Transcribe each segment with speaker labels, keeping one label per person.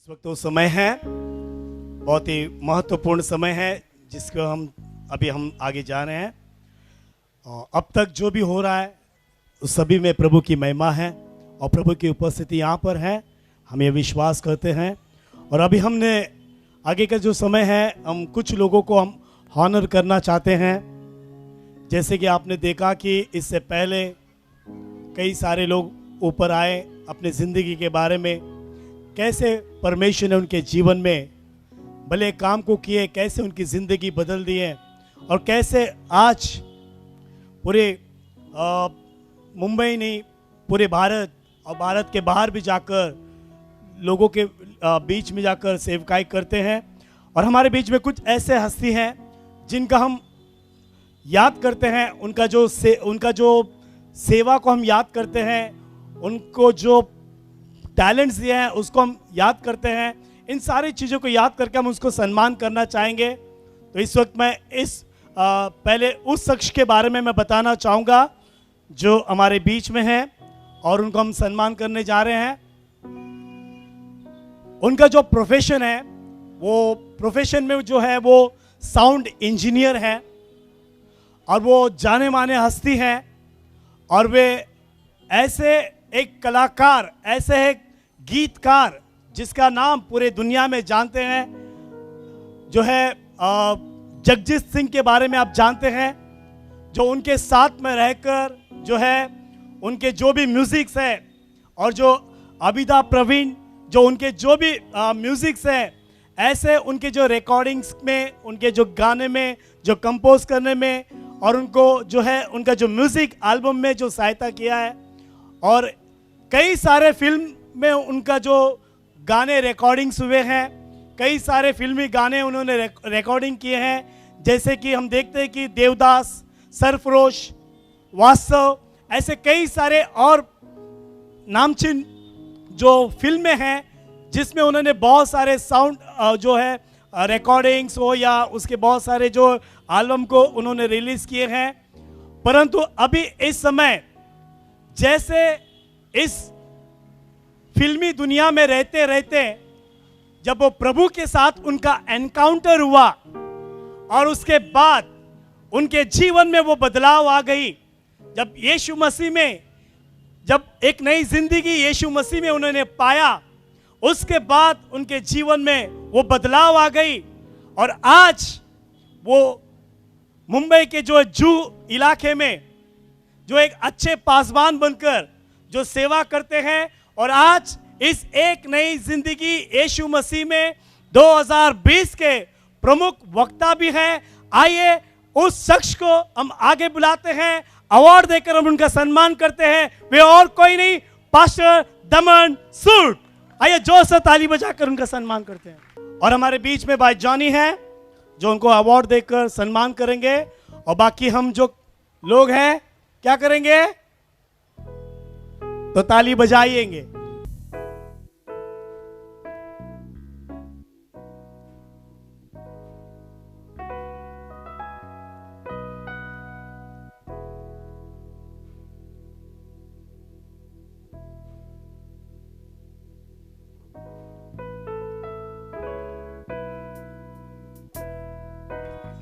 Speaker 1: इस वक्त वो समय है, बहुत ही महत्वपूर्ण समय है जिसको हम आगे जा रहे हैं। अब तक जो भी हो रहा है उस सभी में प्रभु की महिमा है और प्रभु की उपस्थिति यहाँ पर है, हम ये विश्वास करते हैं। और अभी हमने आगे का जो समय है, हम कुछ लोगों को हम हॉनर करना चाहते हैं। जैसे कि आपने देखा कि इससे पहले कई सारे लोग ऊपर आए, अपने ज़िंदगी के बारे में कैसे परमेश्वर ने उनके जीवन में भले काम को किए, कैसे उनकी ज़िंदगी बदल दी है और कैसे आज पूरे मुंबई नहीं, पूरे भारत और भारत के बाहर भी जाकर लोगों के बीच में जाकर सेवकाई करते हैं। और हमारे बीच में कुछ ऐसे हस्ती हैं जिनका हम याद करते हैं, उनका जो सेवा को हम याद करते हैं, उनको जो टैलेंट्स दिए हैं उसको हम याद करते हैं। इन सारी चीज़ों को याद करके हम उसको सम्मान करना चाहेंगे। तो इस वक्त मैं पहले उस शख्स के बारे में मैं बताना चाहूँगा जो हमारे बीच में है और उनको हम सम्मान करने जा रहे हैं। उनका जो प्रोफेशन है, वो प्रोफेशन में जो है वो साउंड इंजीनियर है और वो जाने माने हस्ती हैं। और वे ऐसे एक कलाकार, ऐसे एक गीतकार जिसका नाम पूरे दुनिया में जानते हैं, जो है जगजीत सिंह के बारे में आप जानते हैं, जो उनके साथ में रहकर जो है उनके जो भी म्यूजिक्स है और जो अबिदा प्रवीण जो उनके जो भी म्यूजिक्स है, ऐसे उनके जो रिकॉर्डिंग्स में, उनके जो गाने में, जो कंपोज करने में और उनको जो है उनका जो म्यूजिक एल्बम में जो सहायता किया है। और कई सारे फिल्म में उनका जो गाने रिकॉर्डिंग्स हुए हैं, कई सारे फिल्मी गाने उन्होंने रिकॉर्डिंग किए हैं। जैसे कि हम देखते हैं कि देवदास, सरफरोश, वास्तव, ऐसे कई सारे और नामचीन जो फिल्में हैं जिसमें उन्होंने बहुत सारे साउंड जो है रिकॉर्डिंग्स हो या उसके बहुत सारे जो एल्बम को उन्होंने रिलीज किए हैं। परंतु अभी इस समय जैसे इस फिल्मी दुनिया में रहते रहते जब वो प्रभु के साथ उनका एनकाउंटर हुआ और उसके बाद उनके जीवन में वो बदलाव आ गई, जब यीशु मसीह में, जब एक नई जिंदगी यीशु मसीह में उन्होंने पाया, उसके बाद उनके जीवन में वो बदलाव आ गई। और आज वो मुंबई के जो जू इलाके में जो एक अच्छे पासवान बनकर जो सेवा करते हैं और आज इस एक नई जिंदगी यीशु मसीह में 2020 के प्रमुख वक्ता भी हैं। आइए उस शख्स को हम आगे बुलाते हैं, अवार्ड देकर हम उनका सम्मान करते हैं। वे और कोई नहीं, पास्टर दमन सूट। आइए जोर से ताली बजाकर उनका सम्मान करते हैं। और हमारे बीच में भाई जॉनी हैं जो उनको अवार्ड देकर सम्मान करेंगे। और बाकी हम जो लोग हैं क्या करेंगे, तो ताली बजाइएंगे।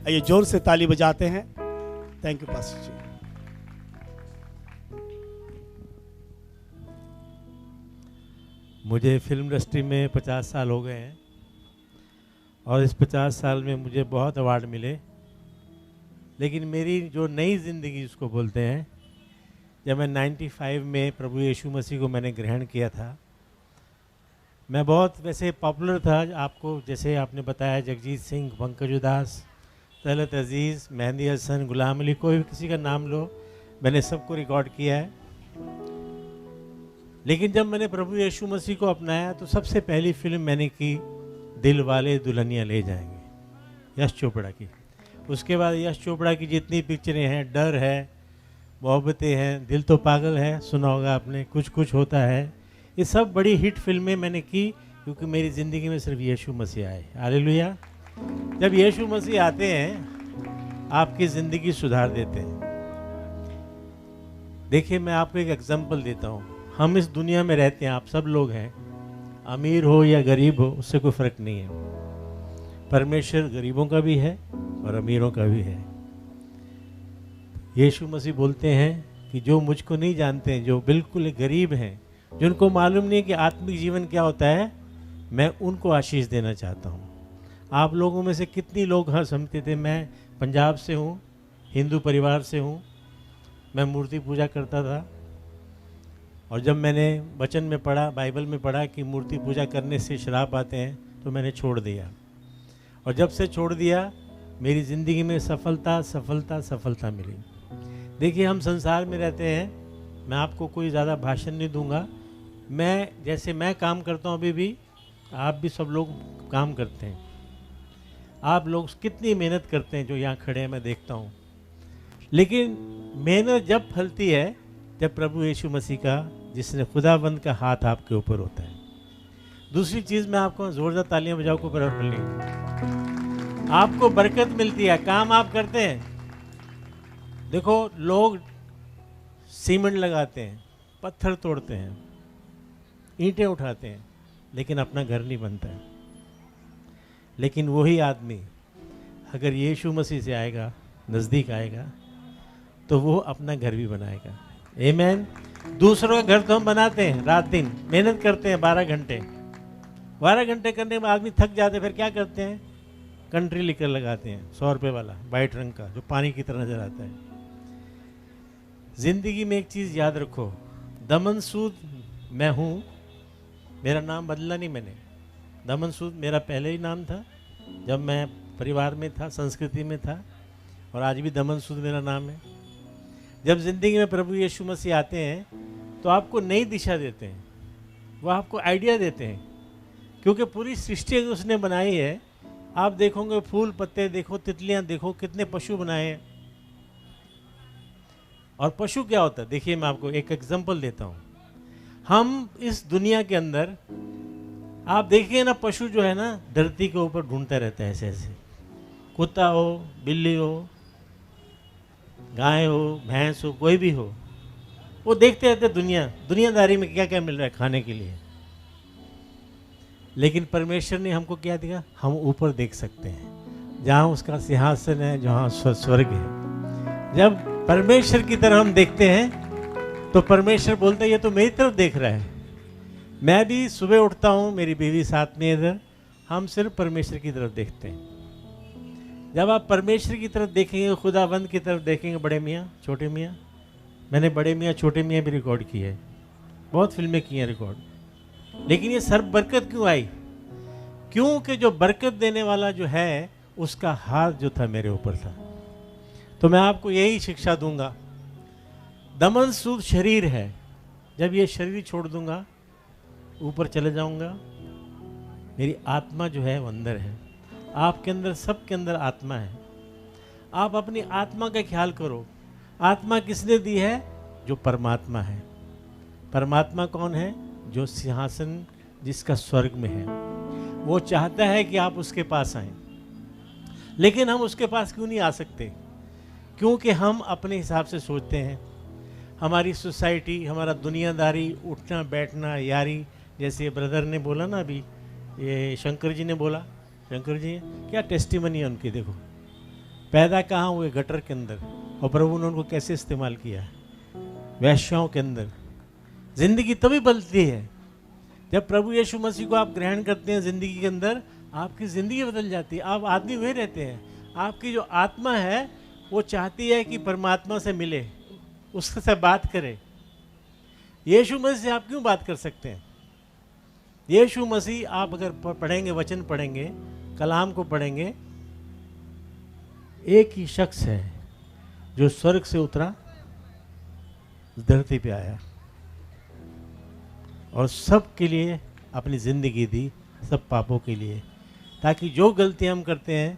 Speaker 1: आइए जोर से ताली बजाते हैं। थैंक यू पास्टर जी।
Speaker 2: मुझे फिल्म इंडस्ट्री में 50 साल हो गए हैं और इस 50 साल में मुझे बहुत अवार्ड मिले, लेकिन मेरी जो नई ज़िंदगी उसको बोलते हैं, जब मैं 95 में प्रभु यीशु मसीह को मैंने ग्रहण किया था, मैं बहुत वैसे पॉपुलर था। आपको जैसे आपने बताया, जगजीत सिंह, पंकज उदास, तलत अजीज़, मेहंदी हसन, गुलाम अली, कोई भी किसी का नाम लो, मैंने सबको रिकॉर्ड किया है। लेकिन जब मैंने प्रभु यीशु मसीह को अपनाया तो सबसे पहली फिल्म मैंने की दिल वाले दुल्हनिया ले जाएंगे, यश चोपड़ा की। उसके बाद यश चोपड़ा की जितनी पिक्चरें हैं, डर है, मोहब्बतें हैं, दिल तो पागल है, सुना होगा आपने, कुछ कुछ होता है, ये सब बड़ी हिट फिल्में मैंने की क्योंकि मेरी ज़िंदगी में सिर्फ यीशु मसीह आए। हालेलुया। जब यीशु मसीह आते हैं आपकी ज़िंदगी सुधार देते हैं। देखिए मैं आपको एक एग्जाम्पल देता हूँ। हम इस दुनिया में रहते हैं, आप सब लोग हैं, अमीर हो या गरीब हो, उससे कोई फर्क नहीं है। परमेश्वर गरीबों का भी है और अमीरों का भी है। यीशु मसीह बोलते हैं कि जो मुझको नहीं जानते हैं, जो बिल्कुल गरीब हैं, जिनको मालूम नहीं है कि आत्मिक जीवन क्या होता है, मैं उनको आशीष देना चाहता हूँ। आप लोगों में से कितनी लोग हाँ समझते थे, मैं पंजाब से हूँ, हिंदू परिवार से हूँ, मैं मूर्ति पूजा करता था, और जब मैंने वचन में पढ़ा, बाइबल में पढ़ा कि मूर्ति पूजा करने से श्राप आते हैं, तो मैंने छोड़ दिया। और जब से छोड़ दिया, मेरी ज़िंदगी में सफलता सफलता सफलता मिली। देखिए, हम संसार में रहते हैं, मैं आपको कोई ज़्यादा भाषण नहीं दूंगा। जैसे मैं काम करता हूँ, अभी भी आप भी सब लोग काम करते हैं। आप लोग कितनी मेहनत करते हैं जो यहाँ खड़े हैं, मैं देखता हूँ। लेकिन मेहनत जब फलती है, जब प्रभु यीशु मसीह का, जिसने खुदाबंद का हाथ आपके ऊपर होता है। दूसरी चीज़ मैं आपको, जोरदार तालियां बजाओ को बराबर ली, आपको बरकत मिलती है। काम आप करते हैं, देखो लोग सीमेंट लगाते हैं, पत्थर तोड़ते हैं, ईंटें उठाते हैं, लेकिन अपना घर नहीं बनता है। लेकिन वही आदमी अगर यीशु मसीह से आएगा, नज़दीक आएगा, तो वो अपना घर भी बनाएगा। आमीन। दूसरों का घर तो हम बनाते हैं, रात दिन मेहनत करते हैं, 12 घंटे 12 घंटे करने में आदमी थक जाते हैं, फिर क्या करते हैं, कंट्री लिकर लगाते हैं, 100 रुपये वाला वाइट रंग का, जो पानी की तरह नजर आता है। जिंदगी में एक चीज़ याद रखो, दमन सूद मैं हूँ, मेरा नाम बदला नहीं मैंने। दमन सूद मेरा पहले ही नाम था, जब मैं परिवार में था, संस्कृति में था, और आज भी दमन सूद मेरा नाम है। जब ज़िंदगी में प्रभु यीशु मसीह आते हैं तो आपको नई दिशा देते हैं, वो आपको आइडिया देते हैं, क्योंकि पूरी सृष्टि उसने बनाई है। आप देखोगे, फूल पत्ते देखो, तितलियां देखो, कितने पशु बनाए हैं। और पशु क्या होता है, देखिए मैं आपको एक एग्जांपल देता हूँ। हम इस दुनिया के अंदर आप देखिए ना, पशु जो है ना, धरती के ऊपर ढूंढता रहता है ऐसे ऐसे, कुत्ता हो, बिल्ली हो, गाय हो, भैंस हो, कोई भी हो, वो देखते रहते दुनियादारी में क्या क्या मिल रहा है खाने के लिए। लेकिन परमेश्वर ने हमको क्या दिया, हम ऊपर देख सकते हैं, जहाँ उसका सिंहासन है, जहाँ स्वर्ग है। जब परमेश्वर की तरफ हम देखते हैं तो परमेश्वर बोलता है, ये तो मेरी तरफ देख रहा है। मैं भी सुबह उठता हूँ, मेरी बीवी साथ में इधर, हम सिर्फ परमेश्वर की तरफ देखते हैं। जब आप परमेश्वर की तरफ देखेंगे, खुदाबंद की तरफ देखेंगे, बड़े मियाँ छोटे मियाँ, मैंने बड़े मियाँ छोटे मियाँ भी रिकॉर्ड किए है, बहुत फिल्में की हैं रिकॉर्ड। लेकिन ये सर्व बरकत क्यों आई, क्योंकि जो बरकत देने वाला जो है, उसका हाथ जो था मेरे ऊपर था। तो मैं आपको यही शिक्षा दूंगा, दमन सूद शरीर है, जब ये शरीर छोड़ दूंगा, ऊपर चले जाऊंगा, मेरी आत्मा जो है वो अंदर है। आपके अंदर, सबके अंदर आत्मा है। आप अपनी आत्मा का ख्याल करो। आत्मा किसने दी है, जो परमात्मा है। परमात्मा कौन है, जो सिंहासन जिसका स्वर्ग में है। वो चाहता है कि आप उसके पास आएं, लेकिन हम उसके पास क्यों नहीं आ सकते, क्योंकि हम अपने हिसाब से सोचते हैं। हमारी सोसाइटी, हमारा दुनियादारी, उठना बैठना, यारी, जैसे ब्रदर ने बोला ना अभी, ये शंकर जी ने बोला, शंकर जी क्या टेस्टिमनी है उनकी, देखो पैदा कहाँ हुए, गटर के अंदर, और प्रभु ने उनको कैसे इस्तेमाल किया, वैश्याओं के अंदर। जिंदगी तभी बदलती है जब प्रभु यीशु मसीह को आप ग्रहण करते हैं जिंदगी के अंदर, आपकी ज़िंदगी बदल जाती है। आप आदमी वही रहते हैं। आपकी जो आत्मा है वो चाहती है कि परमात्मा से मिले, उससे बात करे। यीशु मसीह से आप क्यों बात कर सकते हैं? यीशु मसीह, आप अगर पढ़ेंगे, वचन पढ़ेंगे, कलाम को पढ़ेंगे, एक ही शख्स है जो स्वर्ग से उतरा, धरती पे आया और सब के लिए अपनी ज़िंदगी दी, सब पापों के लिए, ताकि जो गलती हम करते हैं,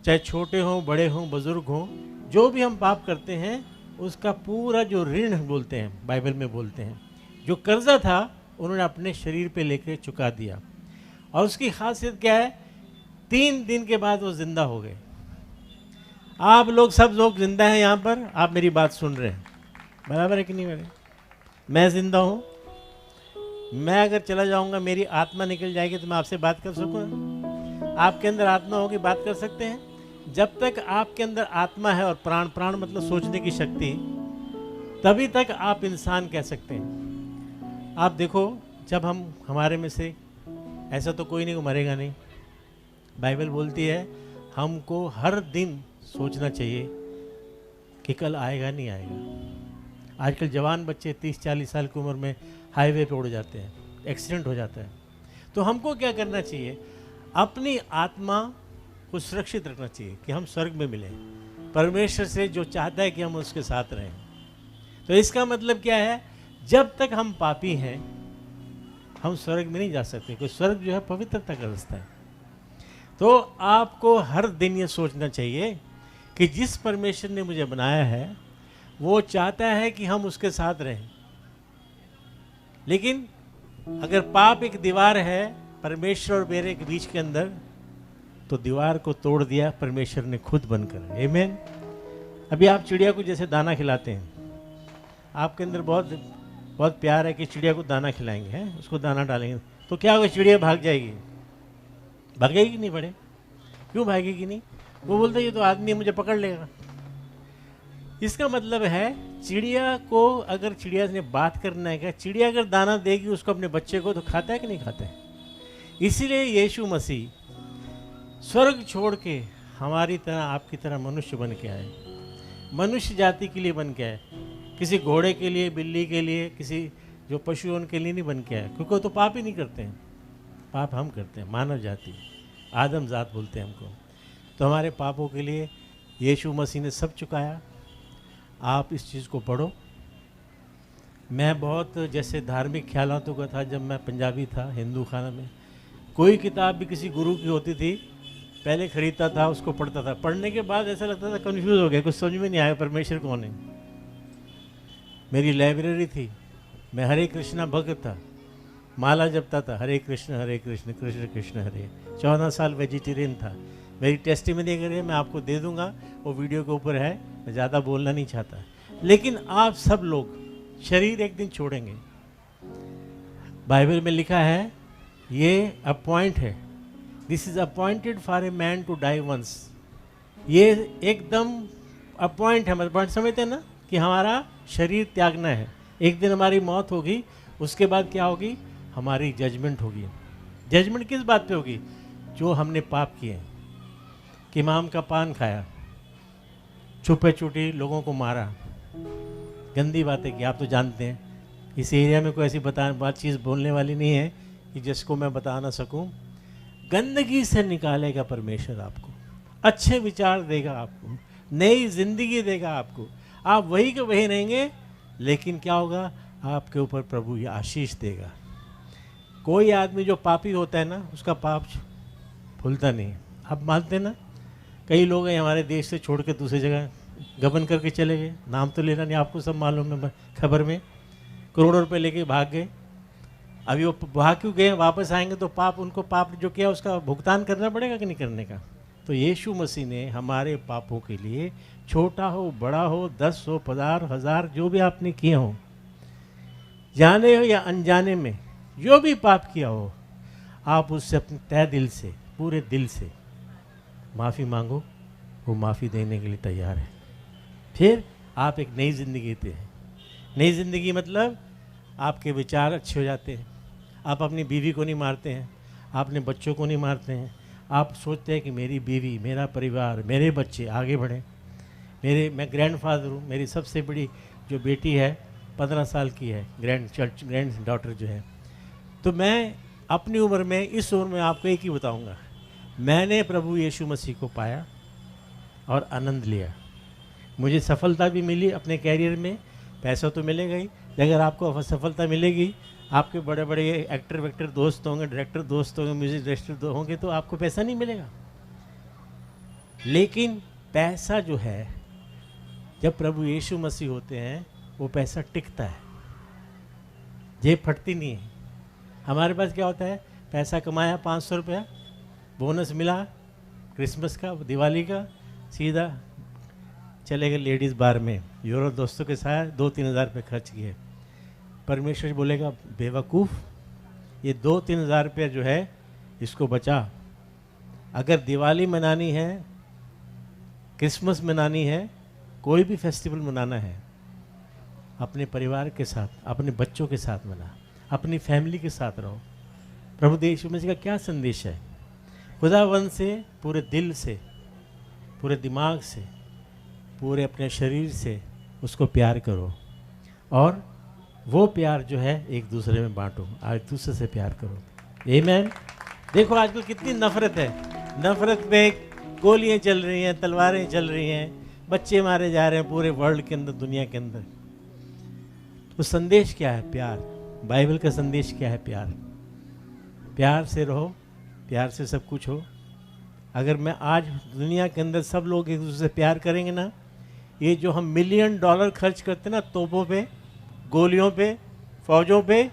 Speaker 2: चाहे छोटे हों, बड़े हों, बुजुर्ग हों, जो भी हम पाप करते हैं, उसका पूरा जो ऋण बोलते हैं, बाइबल में बोलते हैं, जो कर्जा था, उन्होंने अपने शरीर पे लेके चुका दिया। और उसकी खासियत क्या है, 3 दिन के बाद वो जिंदा हो गए। आप लोग, सब लोग जिंदा हैं यहाँ पर, आप मेरी बात सुन रहे हैं, बराबर है कि नहीं? मेरे मैं जिंदा हूँ, मैं अगर चला जाऊंगा, मेरी आत्मा निकल जाएगी तो मैं आपसे बात कर सकूंगा? आपके अंदर आत्मा होगी, बात कर सकते हैं। जब तक आपके अंदर आत्मा है और प्राण, प्राण मतलब सोचने की शक्ति, तभी तक आप इंसान कह सकते हैं। आप देखो, जब हमारे में से ऐसा तो कोई नहीं मरेगा नहीं। बाइबल बोलती है हमको हर दिन सोचना चाहिए कि कल आएगा नहीं आएगा। आजकल जवान बच्चे 30-40 साल की उम्र में हाईवे पे उड़ जाते हैं, एक्सीडेंट हो जाता है। तो हमको क्या करना चाहिए? अपनी आत्मा को सुरक्षित रखना चाहिए कि हम स्वर्ग में मिलें परमेश्वर से, जो चाहता है कि हम उसके साथ रहें। तो इसका मतलब क्या है? जब तक हम पापी हैं हम स्वर्ग में नहीं जा सकते, क्योंकि स्वर्ग जो है पवित्रता का रास्ता है। तो आपको हर दिन ये सोचना चाहिए कि जिस परमेश्वर ने मुझे बनाया है वो चाहता है कि हम उसके साथ रहें। लेकिन अगर पाप एक दीवार है परमेश्वर और मेरे के बीच के अंदर, तो दीवार को तोड़ दिया परमेश्वर ने खुद बनकर। आमीन। अभी आप चिड़िया को जैसे दाना खिलाते हैं, आपके अंदर बहुत बहुत प्यार है कि चिड़िया को दाना खिलाएंगे, हैं उसको दाना डालेंगे, तो क्या होगा? चिड़िया भाग जाएगी? भागेगी नहीं? बड़े क्यों भागेगी नहीं? वो बोलते ये तो आदमी मुझे पकड़ लेगा। इसका मतलब है चिड़िया को, अगर चिड़िया ने बात करना है, क्या चिड़िया अगर दाना देगी उसको अपने बच्चे को, तो खाता है कि नहीं खाता है? इसीलिए यीशु मसीह स्वर्ग छोड़ के हमारी तरह, आपकी तरह मनुष्य बन के आए, मनुष्य जाति के लिए बन के आए। किसी घोड़े के लिए, बिल्ली के लिए, किसी जो पशु उनके लिए नहीं बन के आए, क्योंकि वो तो पाप ही नहीं करते हैं। पाप हम करते हैं, मानव जाति, आदम जात बोलते हैं हमको। तो हमारे पापों के लिए यीशु मसीह ने सब चुकाया। आप इस चीज़ को पढ़ो। मैं बहुत जैसे धार्मिक ख्यालातों का था, जब मैं पंजाबी था हिंदू खाना में, कोई किताब भी किसी गुरु की होती थी, पहले खरीदता था, उसको पढ़ता था। पढ़ने के बाद ऐसा लगता था कंफ्यूज हो गया, कुछ समझ में नहीं आया परमेश्वर कौन है। मेरी लाइब्रेरी थी, मैं हरे कृष्णा भक्त था, माला जपता था, हरे कृष्ण कृष्ण कृष्ण हरे। 14 साल वेजिटेरियन था। मेरी टेस्टिमनी अगर है मैं आपको दे दूंगा, वो वीडियो के ऊपर है, मैं ज़्यादा बोलना नहीं चाहता। लेकिन आप सब लोग शरीर एक दिन छोड़ेंगे। बाइबल में लिखा है ये अपॉइंट है, this is appointed for a man to die once. ये एकदम अपॉइंट है, मतलब समझते हैं ना कि हमारा शरीर त्यागना है। एक दिन हमारी मौत होगी, उसके बाद क्या होगी? हमारी जजमेंट होगी। जजमेंट किस बात पे होगी? जो हमने पाप किए, कि इमाम का पान खाया, छुपे छुटी लोगों को मारा, गंदी बातें की। आप तो जानते हैं इस एरिया में कोई ऐसी बात चीज़ बोलने वाली नहीं है कि जिसको मैं बता ना सकूं। गंदगी से निकालेगा परमेश्वर आपको, अच्छे विचार देगा आपको, नई जिंदगी देगा आपको। आप वही के वही रहेंगे, लेकिन क्या होगा? आपके ऊपर प्रभु ये आशीष देगा। कोई आदमी जो पापी होता है ना, उसका पाप भूलता नहीं। आप मानते ना, कई लोग हैं हमारे देश से छोड़ के दूसरी जगह गबन करके चले गए, नाम तो लेना नहीं, आपको सब मालूम है, खबर में करोड़ों रुपए लेके भाग गए। अभी वो भाग क्यों गए? वापस आएंगे तो पाप, उनको पाप जो किया उसका भुगतान करना पड़ेगा कि नहीं करने का? तो यीशु मसीह ने हमारे पापों के लिए, छोटा हो बड़ा हो, 10 हो 50,000 जो भी आपने किए हो, जाने हो या अनजाने में जो भी पाप किया हो, आप उससे अपने तय दिल से, पूरे दिल से माफ़ी मांगो। वो माफ़ी देने के लिए तैयार है। फिर आप एक नई ज़िंदगी जीते हैं। नई ज़िंदगी मतलब आपके विचार अच्छे हो जाते हैं, आप अपनी बीवी को नहीं मारते हैं, आप अपने बच्चों को नहीं मारते हैं। आप सोचते हैं कि मेरी बीवी, मेरा परिवार, मेरे बच्चे आगे बढ़ें। मैं ग्रैंडफादर हूँ, मेरी सबसे बड़ी जो बेटी है 15 साल की है, ग्रैंड डॉटर जो है। तो मैं अपनी उम्र में, इस उम्र में आपको एक ही बताऊँगा, मैंने प्रभु यीशु मसीह को पाया और आनंद लिया। मुझे सफलता भी मिली अपने कैरियर में, पैसा तो मिलेगा ही। अगर आपको सफलता मिलेगी, आपके बड़े बड़े एक्टर वेक्टर दोस्त होंगे, डायरेक्टर दोस्त होंगे, म्यूजिक डायरेक्टर होंगे, तो आपको पैसा नहीं मिलेगा। लेकिन पैसा जो है, जब प्रभु यीशु मसीह होते हैं, वो पैसा टिकता है, जेब फटती नहीं है। हमारे पास क्या होता है? पैसा कमाया 500 रुपया, बोनस मिला क्रिसमस का, दिवाली का, सीधा चले गए लेडीज़ बार में, यूरो दोस्तों के साथ 2-3 हज़ार रुपये खर्च किए। परमेश्वर बोलेगा बेवकूफ़, ये 2-3 हज़ार रुपया जो है इसको बचा। अगर दिवाली मनानी है, क्रिसमस मनानी है, कोई भी फेस्टिवल मनाना है, अपने परिवार के साथ, अपने बच्चों के साथ मना, अपनी फैमिली के साथ रहो। प्रभु यीशु मसीह का क्या संदेश है? खुदावंद से पूरे दिल से, पूरे दिमाग से, पूरे अपने शरीर से उसको प्यार करो, और वो प्यार जो है एक दूसरे में बांटो, एक दूसरे से प्यार करो। आमीन। देखो आजकल कितनी नफरत है, नफरत पे गोलियां चल रही हैं, तलवारें चल रही हैं, बच्चे मारे जा रहे हैं पूरे वर्ल्ड के अंदर, दुनिया के अंदर। तो संदेश क्या है? प्यार। बाइबल का संदेश क्या है? प्यार। प्यार से रहो, प्यार से सब कुछ हो। अगर मैं आज दुनिया के अंदर सब लोग एक दूसरे से प्यार करेंगे ना, ये जो हम $1,000,000 खर्च करते हैं ना तोपों पे, गोलियों पे, फौजों पे,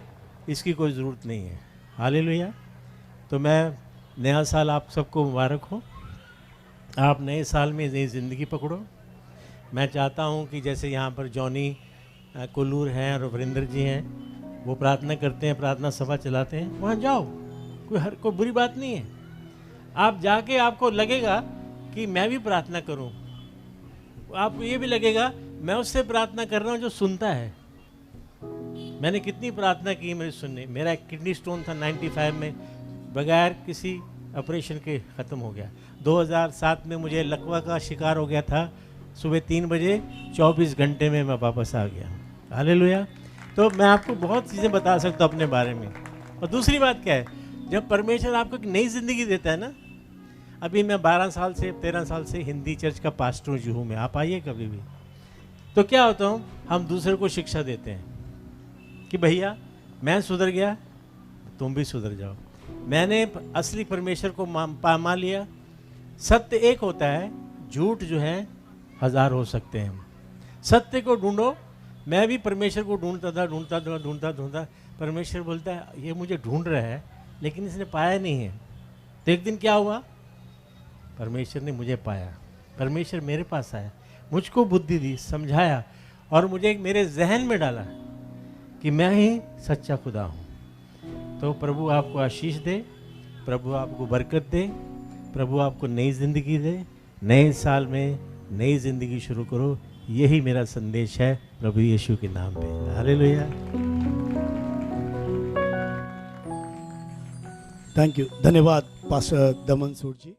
Speaker 2: इसकी कोई ज़रूरत नहीं है। हालेलुया। तो मैं नया साल आप सबको मुबारक हो। आप नए साल में नई ज़िंदगी पकड़ो। मैं चाहता हूँ कि जैसे यहाँ पर जॉनी कोल्लूर हैं और वरिंदर जी हैं, वो प्रार्थना करते हैं, प्रार्थना सभा चलाते हैं, वहाँ जाओ, कोई बुरी बात नहीं है। आप जाके आपको लगेगा कि मैं भी प्रार्थना करूं, आपको ये भी लगेगा मैं उससे प्रार्थना कर रहा हूं जो सुनता है। मैंने कितनी प्रार्थना की मेरे सुनने। मेरा एक किडनी स्टोन था 95 में, बगैर किसी ऑपरेशन के ख़त्म हो गया। 2007 में मुझे लकवा का शिकार हो गया था। सुबह 3 बजे 24 घंटे में मैं वापस आ गया। हालेलुया। तो मैं आपको बहुत चीज़ें बता सकता हूँ अपने बारे में। और दूसरी बात क्या है, जब परमेश्वर आपको एक नई ज़िंदगी देता है ना, अभी मैं 13 साल से हिंदी चर्च का पास्टर हूँ मैं, आप आइए कभी भी। तो क्या होता हूँ, हम दूसरे को शिक्षा देते हैं कि भैया मैं सुधर गया, तुम भी सुधर जाओ। मैंने असली परमेश्वर को मान लिया। सत्य एक होता है, झूठ जो है 1000 हो सकते हैं। सत्य को ढूंढो। मैं भी परमेश्वर को ढूंढता। परमेश्वर बोलता है ये मुझे ढूंढ रहा है लेकिन इसने पाया नहीं है। तो एक दिन क्या हुआ, परमेश्वर ने मुझे पाया, परमेश्वर मेरे पास आया, मुझको बुद्धि दी, समझाया, और मुझे मेरे जहन में डाला कि मैं ही सच्चा खुदा हूँ। तो प्रभु आपको आशीष दे, प्रभु आपको बरकत दे, प्रभु आपको नई ज़िंदगी दे। नए साल में नई ज़िंदगी शुरू करो, यही मेरा संदेश है प्रभु यीशु के नाम पे। हालेलुया।
Speaker 1: थैंक यू, धन्यवाद पास्टर दमन सूर जी।